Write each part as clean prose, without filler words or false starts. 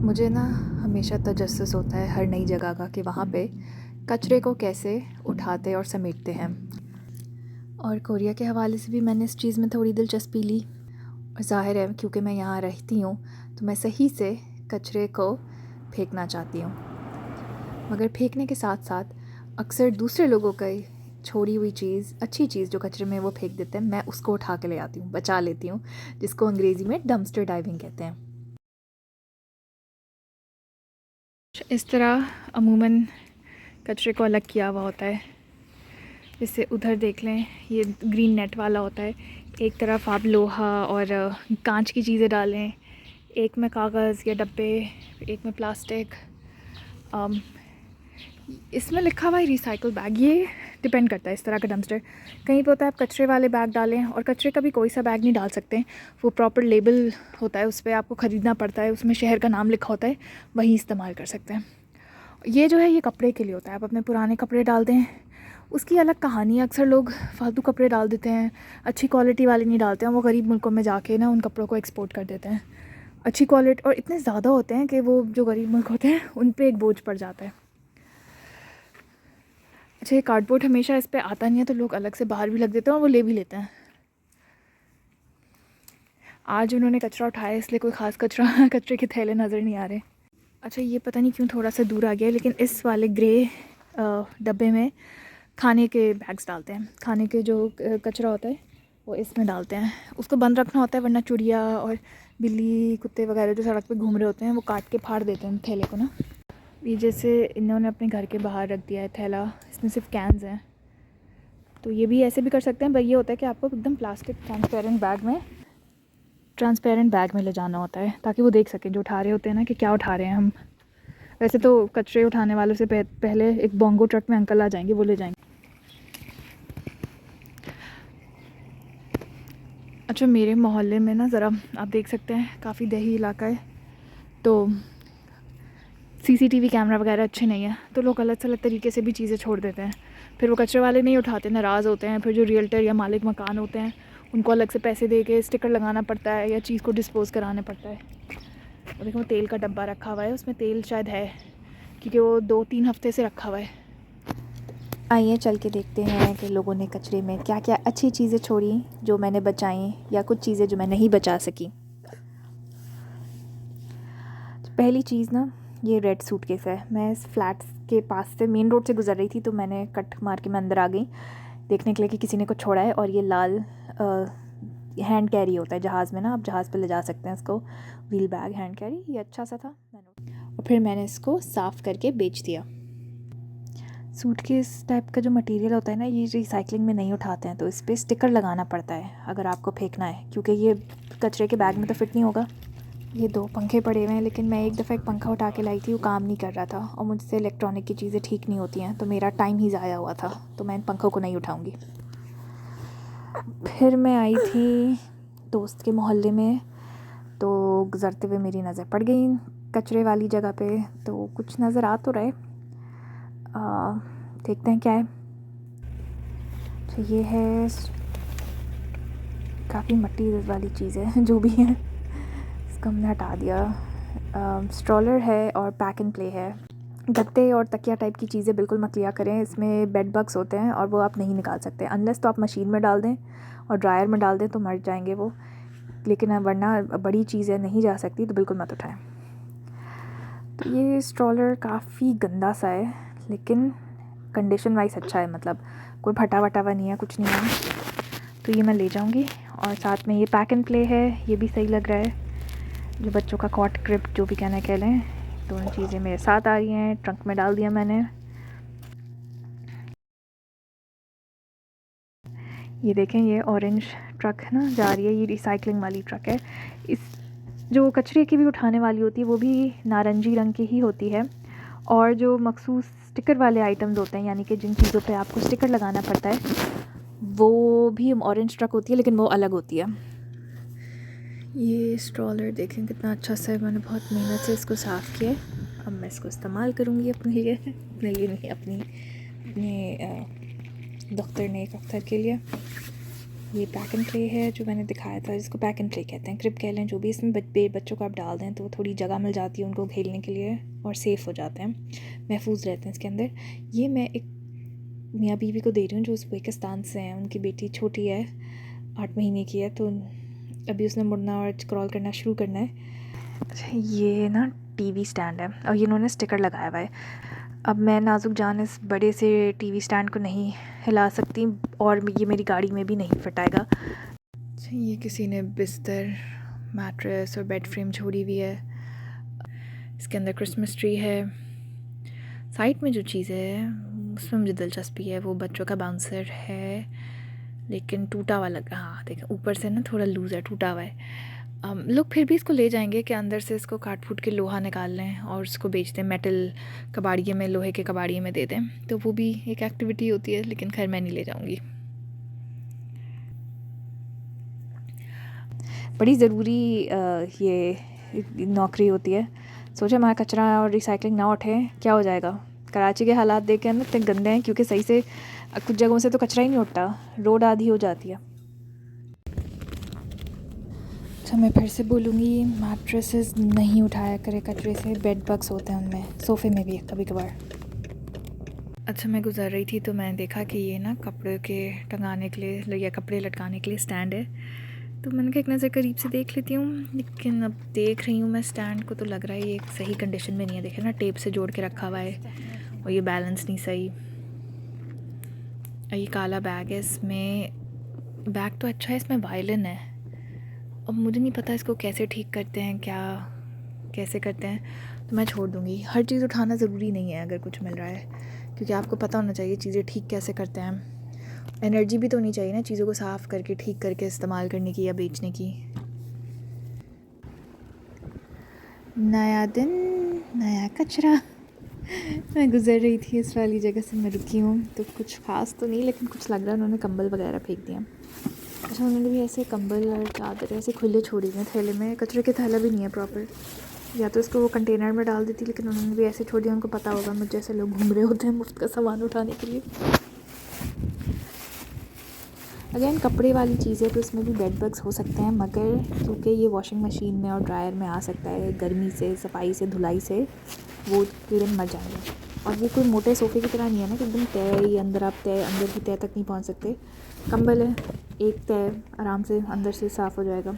मुझे ना हमेशा तजस्सुस होता है हर नई जगह का कि वहाँ पे कचरे को कैसे उठाते और समेटते हैं। और कोरिया के हवाले से भी मैंने इस चीज़ में थोड़ी दिलचस्पी ली और ज़ाहिर है क्योंकि मैं यहाँ रहती हूँ तो मैं सही से कचरे को फेंकना चाहती हूँ। मगर फेंकने के साथ साथ अक्सर दूसरे लोगों की छोड़ी हुई चीज़, अच्छी चीज़ जो कचरे में वो फेंक देते हैं, मैं उसको उठा के ले आती हूँ, बचा लेती हूँ, जिसको अंग्रेज़ी में डंपस्टर डाइविंग कहते हैं। इस तरह अमूमन कचरे को अलग किया हुआ होता है। जैसे उधर देख लें, ये ग्रीन नेट वाला होता है। एक तरफ आप लोहा और कांच की चीज़ें डालें, एक में कागज़ या डब्बे, एक में प्लास्टिक। इसमें लिखा हुआ है रिसाइकल बैग। ये डिपेंड करता है इस तरह का डंपस्टर। कहीं पे होता है आप कचरे वाले बैग डालें, और कचरे का भी कोई सा बैग नहीं डाल सकते, वो प्रॉपर लेबल होता है, उस पर आपको ख़रीदना पड़ता है, उसमें शहर का नाम लिखा होता है, वही इस्तेमाल कर सकते हैं। ये जो है ये कपड़े के लिए होता है, आप अपने पुराने कपड़े डाल दें, उसकी अलग कहानी है। अक्सर लोग फालतू कपड़े डाल देते हैं, अच्छी क्वालिटी वाले नहीं डालते हैं, वो गरीब मुल्कों में जाके ना उन कपड़ों को एक्सपोर्ट कर देते हैं। अच्छी क्वालिटी और इतने ज़्यादा होते हैं कि वो जो गरीब मुल्क होते हैं उन पे एक बोझ पड़ जाता है। अच्छा, ये कार्डबोर्ड हमेशा इस पर आता नहीं है तो लोग अलग से बाहर भी लग देते हैं और वो ले भी लेते हैं। आज उन्होंने कचरा उठाया इसलिए कोई ख़ास कचरा कचरे के थैले नज़र नहीं आ रहे। अच्छा, ये पता नहीं क्यों थोड़ा सा दूर आ गया, लेकिन इस वाले ग्रे डब्बे में खाने के बैग्स डालते हैं। खाने के जो कचरा होता है वो इसमें डालते हैं। उसको बंद रखना होता है वरना चिड़िया और बिल्ली, कुत्ते वगैरह जो सड़क पे घूम रहे होते हैं वो काट के फाड़ देते हैं थैले को ना। ये जैसे इन्होंने अपने घर के बाहर रख दिया है थैला, इसमें सिर्फ कैंस हैं, तो ये भी ऐसे भी कर सकते हैं। पर ये होता है कि आपको एकदम प्लास्टिक ट्रांसपेरेंट बैग में ले जाना होता है ताकि वो देख सकें जो उठा रहे होते हैं ना कि क्या उठा रहे हैं हम। वैसे तो कचरे उठाने वालों से पहले एक बोंगो ट्रक में अंकल आ जाएंगे, वो ले जाएंगे। अच्छा, मेरे मोहल्ले में ना ज़रा आप देख सकते हैं काफ़ी देही इलाका है, तो सीसीटीवी कैमरा वगैरह अच्छे नहीं है, तो लोग अलग अलग तरीके से भी चीज़ें छोड़ देते हैं। फिर वो कचरे वाले नहीं उठाते, नाराज़ होते हैं। फिर जो रियल्टर या मालिक मकान होते हैं उनको अलग से पैसे दे के स्टिकर लगाना पड़ता है या चीज़ को डिस्पोज़ कराना पड़ता है। और देखो तेल का डब्बा रखा हुआ है, उसमें तेल शायद है क्योंकि वो 2-3 हफ्ते से रखा हुआ है। आइए चल के देखते हैं कि लोगों ने कचरे में क्या क्या अच्छी चीज़ें छोड़ी जो मैंने बचाई, या कुछ चीज़ें जो मैं नहीं बचा सकी। पहली चीज़ ना, ये रेड सूटकेस है। मैं इस फ्लैट के पास से मेन रोड से गुजर रही थी तो मैंने कट मार के मैं अंदर आ गई देखने के लिए कि किसी ने कुछ छोड़ा है। और ये लाल हैंड कैरी होता है जहाज़ में ना, आप जहाज़ पे ले जा सकते हैं इसको, व्हील बैग हैंड कैरी। ये अच्छा सा था, और फिर मैंने इसको साफ़ करके बेच दिया। सूटकेस टाइप का जो मटेरियल होता है ना, ये रिसाइकलिंग में नहीं उठाते हैं, तो इस पर स्टिकर लगाना पड़ता है अगर आपको फेंकना है, क्योंकि ये कचरे के बैग में तो फिट नहीं होगा। ये 2 पंखे पड़े हुए हैं, लेकिन मैं एक दफ़ा एक पंखा उठा के लाई थी, वो काम नहीं कर रहा था, और मुझसे इलेक्ट्रॉनिक की चीज़ें ठीक नहीं होती हैं, तो मेरा टाइम ही ज़ाया हुआ था, तो मैं इन पंखों को नहीं उठाऊँगी। फिर मैं आई थी दोस्त के मोहल्ले में, तो गुज़रते हुए मेरी नज़र पड़ गई कचरे वाली जगह पे, तो कुछ नज़र आ तो रहे, देखते हैं क्या है। तो ये है, काफ़ी मट्टी वाली चीज़ है जो भी है, इसको हमने हटा दिया। स्ट्रॉलर है और पैक एंड प्ले है। गत्ते और तकिया टाइप की चीज़ें बिल्कुल मत लिया करें, इसमें बेड बग्स होते हैं और वो आप नहीं निकाल सकते अनलेस तो आप मशीन में डाल दें और ड्रायर में डाल दें तो मर जाएंगे वो, लेकिन वरना बड़ी चीज़ें नहीं जा सकती, तो बिल्कुल मत उठाएं। तो ये स्ट्रॉलर काफ़ी गंदा सा है, लेकिन कंडीशन वाइज अच्छा है, मतलब कोई फटा वटा हुआ नहीं है, कुछ नहीं है, तो ये मैं ले जाऊंगी। और साथ में ये पैक एंड प्ले है, ये भी सही लग रहा है, जो बच्चों का कॉट ग्रिप जो भी कहना कह लें, दोनों चीज़ें मेरे साथ आ रही हैं। ट्रंक में डाल दिया मैंने। ये देखें, ये ऑरेंज ट्रक है ना जा रही है, ये रिसाइकलिंग वाली ट्रक है। इस जो कचरे की भी उठाने वाली होती है वो भी नारंगी रंग की ही होती है, और जो मखसूस स्टिकर वाले आइटम्स होते हैं, यानी कि जिन चीज़ों पे आपको स्टिकर लगाना पड़ता है, वो भी ऑरेंज ट्रक होती है, लेकिन वो अलग होती है। ये स्ट्रॉलर देखें कितना अच्छा सा है, मैंने बहुत मेहनत से इसको साफ़ किया है। अब मैं इसको इस्तेमाल करूँगी अपने लिए नहीं, अपने दफ्तर ने एक अख्तर के लिए। ये पैक एंड प्ले है जो मैंने दिखाया था, जिसको पैक एंड प्ले कहते हैं, क्रिब कह लें, जो भी। इसमें बच्चों को आप डाल दें तो थोड़ी जगह मिल जाती है उनको खेलने के लिए और सेफ़ हो जाते हैं, महफूज रहते हैं इसके अंदर। ये मैं एक मियाँ बीवी को दे रही हूँ जो उज़्बेकिस्तान से हैं। उनकी बेटी छोटी है, 8 महीने की है, तो अभी उसने मुड़ना और क्रॉल करना शुरू करना है। अच्छा, ये ना टीवी स्टैंड है और ये इन्होंने स्टिकर लगाया हुआ है। अब मैं नाजुक जान इस बड़े से टीवी स्टैंड को नहीं हिला सकती और ये मेरी गाड़ी में भी नहीं फिट आएगा। अच्छा, ये किसी ने बिस्तर, मैट्रेस और बेड फ्रेम छोड़ी हुई है। इसके अंदर क्रिसमस ट्री है। साइड में जो चीज़ें है उसमें मुझे दिलचस्पी है, वो बच्चों का बाउंसर है लेकिन टूटा हुआ लगा। हाँ देखें, ऊपर से ना थोड़ा लूज़ है, टूटा हुआ है। लोग फिर भी इसको ले जाएंगे कि अंदर से इसको काट फूट के लोहा निकाल लें और उसको बेच दें, मेटल कबाड़िए में, लोहे के कबाड़िए में दे दें, तो वो भी एक एक्टिविटी होती है। लेकिन खैर मैं नहीं ले जाऊंगी। बड़ी ज़रूरी ये नौकरी होती है। सोचा हमारा कचरा और रिसाइकलिंग ना उठे, क्या हो जाएगा। कराची के हालात देख के ना इतने गंदे हैं, क्योंकि सही से कुछ जगहों से तो कचरा ही नहीं उठता, रोड आधी हो जाती है। अच्छा, मैं फिर से बोलूँगी, मैट्रेसेस नहीं उठाया करे कचरे से, बेड बग्स होते हैं उनमें, सोफ़े में भी कभी कभार। अच्छा, मैं गुजर रही थी तो मैंने देखा कि ये ना कपड़े के टंगाने के लिए या कपड़े लटकाने के लिए स्टैंड है, तो मैंने कहा एक नज़र करीब से देख लेती हूँ। लेकिन अब देख रही हूँ मैं स्टैंड को, तो लग रहा है ये सही कंडीशन में नहीं है। देखे ना, टेप से जोड़ के रखा हुआ है और ये बैलेंस नहीं सही। ये काला बैग है, इसमें बैग तो अच्छा है, इसमें वायलिन है। अब मुझे नहीं पता इसको कैसे ठीक करते हैं, क्या कैसे करते हैं, तो मैं छोड़ दूँगी। हर चीज़ उठाना ज़रूरी नहीं है अगर कुछ मिल रहा है, क्योंकि आपको पता होना चाहिए चीज़ें ठीक कैसे करते हैं। एनर्जी भी तो होनी चाहिए ना चीज़ों को साफ़ करके, ठीक करके इस्तेमाल करने की या बेचने की। नया दिन, नया कचरा। मैं गुज़र रही थी इस वाली जगह से, मैं रुकी हूँ, तो कुछ ख़ास तो नहीं, लेकिन कुछ लग रहा है उन्होंने कंबल वगैरह फेंक दिया। अच्छा, उन्होंने भी ऐसे कंबल और चादर ऐसे खुले छोड़ी हुए थैले में, कचरे के थैला भी नहीं है प्रॉपर, या तो इसको वो कंटेनर में डाल देती, लेकिन उन्होंने भी ऐसे छोड़ दिया। उनको पता होगा मुझ जैसे लोग घूम रहे होते हैं मुफ्त का सामान उठाने के लिए। अगेन कपड़े वाली चीज़ें तो इसमें भी बेड बग्स हो सकते हैं, मगर क्योंकि ये वॉशिंग मशीन में और ड्रायर में आ सकता है, गर्मी से, सफाई से, धुलाई से वो कीड़े मर जाएंगे। और ये कोई मोटे सोफ़े की तरह नहीं है ना कि एकदम तय ही अंदर, आप तय अंदर की तय तक नहीं पहुंच सकते। कंबल है, एक तय आराम से अंदर से साफ़ हो जाएगा।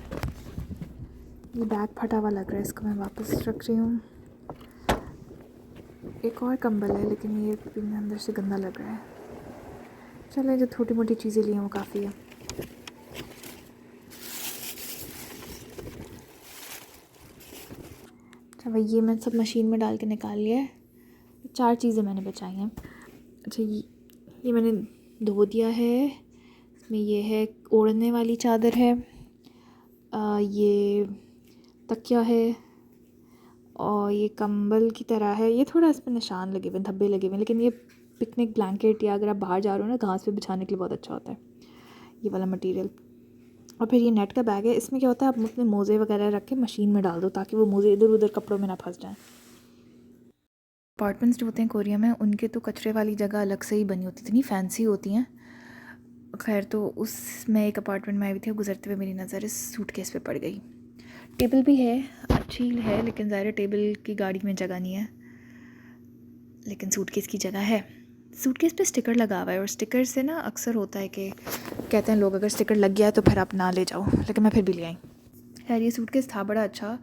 ये बैग फटा हुआ लग रहा है, इसको मैं वापस रख रही हूँ। एक और कंबल है, लेकिन ये भी अंदर से गंदा लग रहा है। चलो, जो छोटी मोटी चीज़ें ली हैं वो काफ़ी है। अच्छा भाई, ये मैं सब मशीन में डाल के निकाल लिया है। 4 चीज़ें मैंने बचाई हैं। अच्छा, ये मैंने धो दिया है। इसमें ये है ओढ़ने वाली चादर है, ये तकिया है, और ये कंबल की तरह है। ये थोड़ा इस पर निशान लगे हुए, धब्बे लगे हुए, लेकिन ये पिकनिक ब्लैंकेट या अगर आप बाहर जा रहे हो ना, घास पे बिछाने के लिए बहुत अच्छा होता है ये वाला मटेरियल। और फिर ये नेट का बैग है। इसमें क्या होता है, आप अपने मोज़े वगैरह रख के मशीन में डाल दो ताकि वो मोज़े इधर उधर कपड़ों में ना फंस जाएँ। अपार्टमेंट्स जो होते हैं कोरिया में, उनके तो कचरे वाली जगह अलग से ही बनी होती, इतनी फैंसी होती हैं। खैर, तो उसमें एक अपार्टमेंट में आई हुई थी, गुजरते हुए मेरी नज़र इस सूटकेस पे पड़ गई। टेबल भी है, अच्छी है, लेकिन ज़ाहिर टेबल की गाड़ी में जगह नहीं है, लेकिन सूटकेस की जगह है। सूटकेस पे स्टिकर लगा हुआ है, और स्टिकर से ना अक्सर होता है कि कहते हैं लोग अगर स्टिकर लग गया है तो फिर आप ना ले जाओ, लेकिन मैं फिर भी ले आई। खैर, ये सूटकेस था बड़ा अच्छा,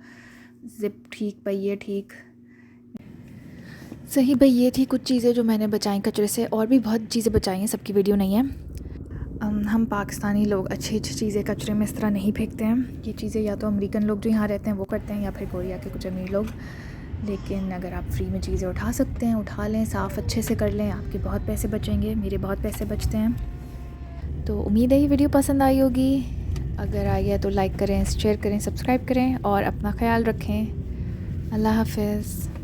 जिप ठीक, पहिए ठीक, सही भाई। ये थी कुछ चीज़ें जो मैंने बचाई कचरे से, और भी बहुत चीज़ें बचाई हैं, सबकी वीडियो नहीं है। हम पाकिस्तानी लोग अच्छी चीज़ें कचरे में इस तरह नहीं फेंकते हैं। ये चीज़ें या तो अमेरिकन लोग जो यहाँ रहते हैं वो करते हैं, या फिर कोरिया के कुछ अमीर लोग। लेकिन अगर आप फ्री में चीज़ें उठा सकते हैं, उठा लें, साफ़ अच्छे से कर लें, आपके बहुत पैसे बचेंगे, मेरे बहुत पैसे बचते हैं। तो उम्मीद है ये वीडियो पसंद आई होगी। अगर आई है तो लाइक करें, शेयर करें, सब्सक्राइब करें, और अपना ख्याल रखें। अल्लाह हाफ़िज़।